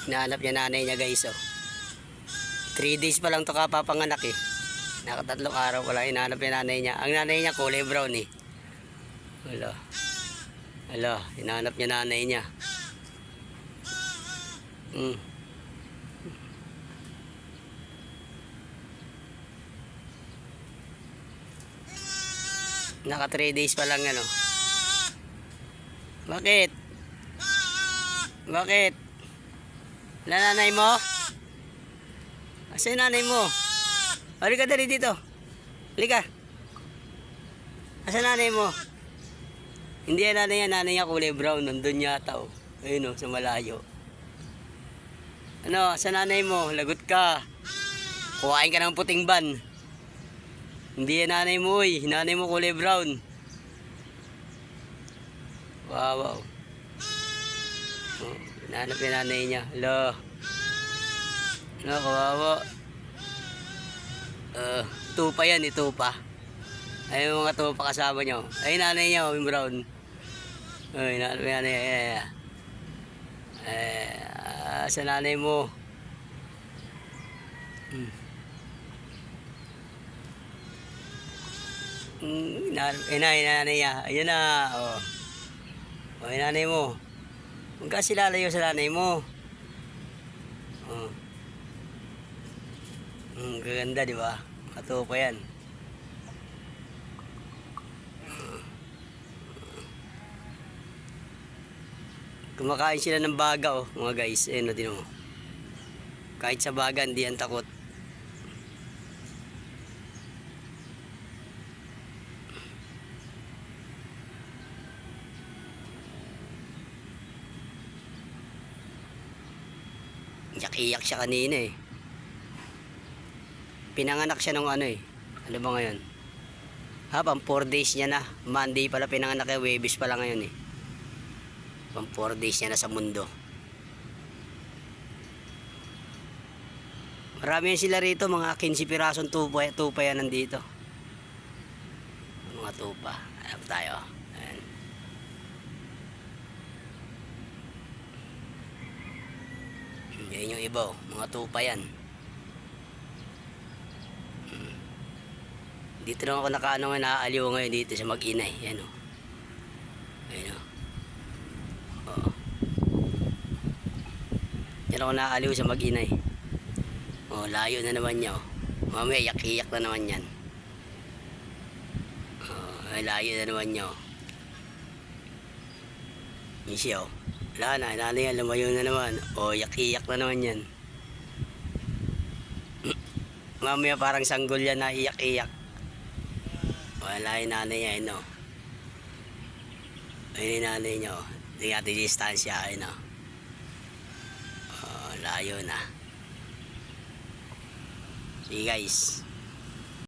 Hinahanap niya nanay niya guys oh. 3 days pa lang to kapapanganak eh. Nakatatlong araw pa lang hinahanap niya nanay niya. Ang nanay niya kulay brown eh. Wala. Wala, hinahanap niya nanay niya. Naka 3 days pa lang ano. Bakit? Bakit? Wala nanay mo? Asa yung nanay mo? Halika dali dito. Halika. Asa nanay mo? Hindi yan nanay niya kulay brown. Nandun yata oh. Ayun oh, sa malayo. Ano, sa nanay mo? Lagot ka. Kuhain ka ng puting ban. Hindi yan nanay mo eh. Nanay mo kulay brown. Wow, wow. Oh, hinahanap yung nanay niya. Hello. Ano, kawawa. Tupa yan, tupa. Ay, mga tupa kasama nyo. Ay, nanay niya, yung brown. Ay, hinahanap yung nanay niya. Sa nanay mo. Nanay niya. Ayun na. Oh. O, nanay mo. Huwag kasi lalayo sa nanay mo. Oh. Gaganda, di ba? Matupa yan. Kumakain sila ng baga, oh, mga guys. Ayun, o, tinan mo. Kahit sa baga, hindi yan takot. Iyak-iyak siya kanina eh. Pinanganak siya nung ano eh. Ano ba ngayon? Pang 4 days niya na. Monday pala pinanganak eh. Webis pala ngayon eh. Pang 4 days niya na sa mundo. Marami yan sila rito. Mga 15 pirasong tupa yan nandito. Mga tupa. Hanap tayo. Ayan. Yan yung iba, mga tupa yan. Dito lang ako nakaano nga naaaliw ngayon dito sa Mag-inay. Yan o. Ayan o. Oo. Yan ako naaaliw sa Mag-inay. O, layo na naman niya o. Mamaya iyak-iyak na naman yan. O, layo na naman niya o. Yan siya o. Wala na, nanay yan, lumayo na naman. O, iyak-iyak na naman yan. Mamaya parang sanggol yan na iyak-iyak. Wala yung nanay niya, ayun o. Ayun yung nanay niya o. Hindi natin distansya, ayun o. O, layo na. See guys.